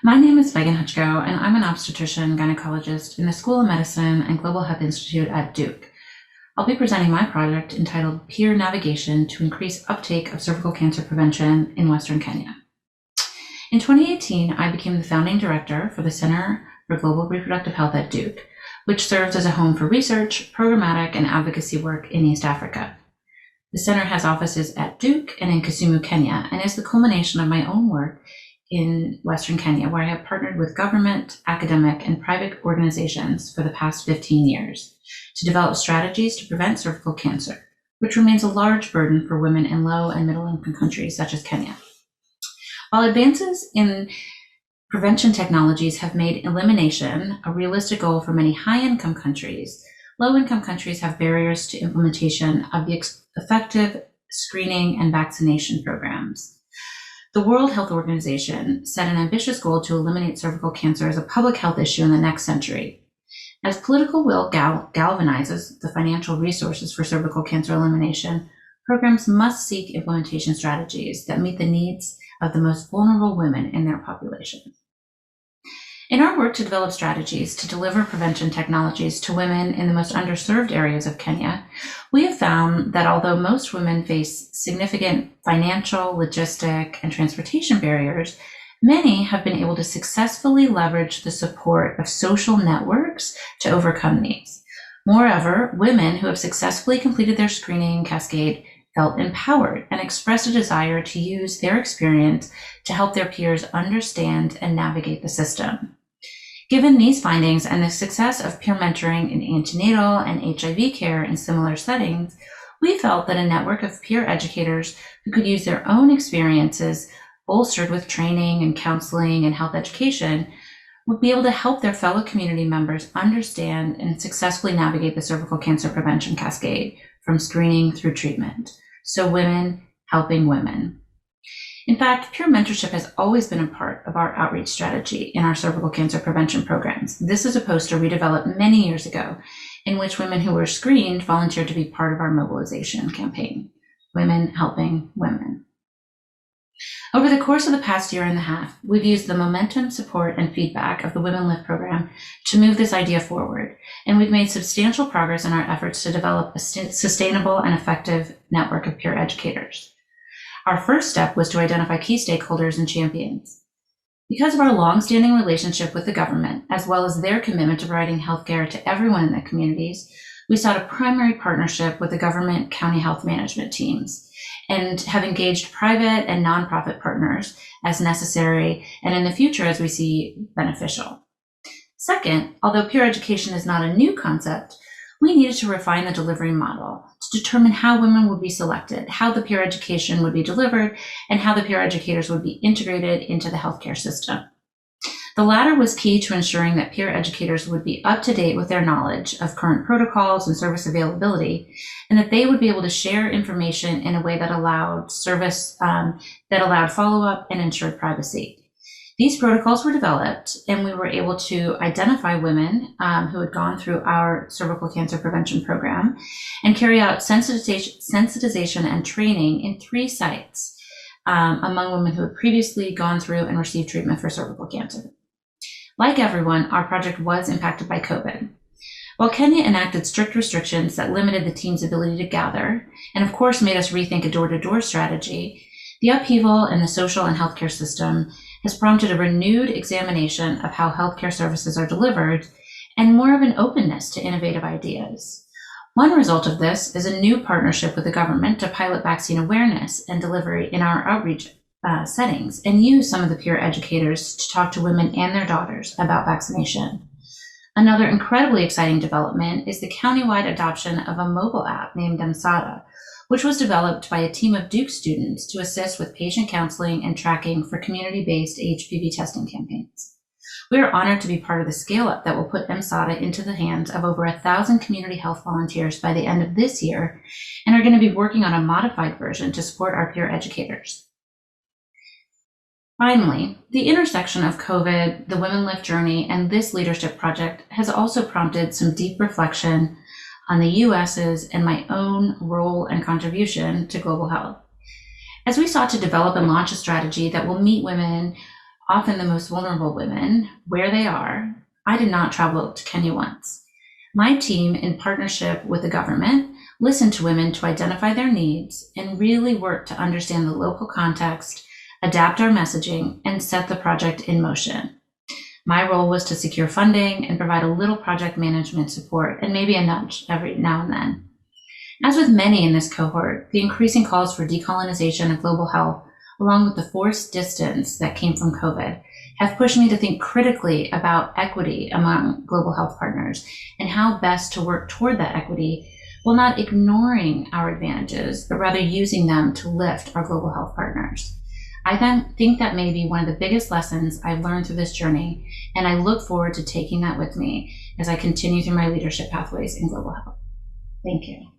My name is Megan Huchko, and I'm an obstetrician gynecologist in the School of Medicine and Global Health Institute at Duke. I'll be presenting my project entitled Peer Navigation to Increase Uptake of Cervical Cancer Prevention in Western Kenya. In 2018, I became the founding director for the Center for Global Reproductive Health at Duke, which serves as a home for research, programmatic, and advocacy work in East Africa. The center has offices at Duke and in Kisumu, Kenya, and is the culmination of my own work in Western Kenya, where I have partnered with government, academic, and private organizations for the past 15 years to develop strategies to prevent cervical cancer, which remains a large burden for women in low and middle-income countries such as Kenya. While advances in prevention technologies have made elimination a realistic goal for many high-income countries, low-income countries have barriers to implementation of the effective screening and vaccination programs. The World Health Organization set an ambitious goal to eliminate cervical cancer as a public health issue in the next century. As political will galvanizes the financial resources for cervical cancer elimination, programs must seek implementation strategies that meet the needs of the most vulnerable women in their population. In our work to develop strategies to deliver prevention technologies to women in the most underserved areas of Kenya, we have found that although most women face significant financial, logistic, and transportation barriers, many have been able to successfully leverage the support of social networks to overcome these. Moreover, women who have successfully completed their screening cascade felt empowered and expressed a desire to use their experience to help their peers understand and navigate the system. Given these findings and the success of peer mentoring in antenatal and HIV care in similar settings, we felt that a network of peer educators who could use their own experiences, bolstered with training and counseling and health education, would be able to help their fellow community members understand and successfully navigate the cervical cancer prevention cascade from screening through treatment. So women helping women. In fact, peer mentorship has always been a part of our outreach strategy in our cervical cancer prevention programs. This is a poster we developed many years ago in which women who were screened volunteered to be part of our mobilization campaign, Women Helping Women. Over the course of the past year and a half, we've used the momentum, support, and feedback of the WomenLift program to move this idea forward, and we've made substantial progress in our efforts to develop a sustainable and effective network of peer educators. Our first step was to identify key stakeholders and champions. Because of our long-standing relationship with the government, as well as their commitment to providing healthcare to everyone in the communities, we sought a primary partnership with the government county health management teams and have engaged private and nonprofit partners as necessary and in the future as we see beneficial. Second, although peer education is not a new concept, we needed to refine the delivery model to determine how women would be selected, how the peer education would be delivered, and how the peer educators would be integrated into the healthcare system. The latter was key to ensuring that peer educators would be up to date with their knowledge of current protocols and service availability, and that they would be able to share information in a way that allowed follow-up and ensured privacy. These protocols were developed, and we were able to identify women who had gone through our cervical cancer prevention program and carry out sensitization and training in 3 sites among women who had previously gone through and received treatment for cervical cancer. Like everyone, our project was impacted by COVID. While Kenya enacted strict restrictions that limited the team's ability to gather, and of course made us rethink a door-to-door strategy, the upheaval in the social and healthcare system has prompted a renewed examination of how healthcare services are delivered and more of an openness to innovative ideas. One result of this is a new partnership with the government to pilot vaccine awareness and delivery in our outreach settings and use some of the peer educators to talk to women and their daughters about vaccination. Another incredibly exciting development is the countywide adoption of a mobile app named MSADA, which was developed by a team of Duke students to assist with patient counseling and tracking for community-based HPV testing campaigns. We are honored to be part of the scale-up that will put MSADA into the hands of over 1,000 community health volunteers by the end of this year, and are going to be working on a modified version to support our peer educators. Finally, the intersection of COVID, the WomenLift journey, and this leadership project has also prompted some deep reflection on the US's and my own role and contribution to global health. As we sought to develop and launch a strategy that will meet women often the most vulnerable women, where they are, I did not travel to Kenya once. My team, in partnership with the government, listened to women to identify their needs and really worked to understand the local context, adapt our messaging, and set the project in motion. My role was to secure funding and provide a little project management support and maybe a nudge every now and then. As with many in this cohort, the increasing calls for decolonization of global health, along with the forced distance that came from COVID, have pushed me to think critically about equity among global health partners and how best to work toward that equity while not ignoring our advantages, but rather using them to lift our global health partners. I then think that may be one of the biggest lessons I've learned through this journey, and I look forward to taking that with me as I continue through my leadership pathways in global health. Thank you.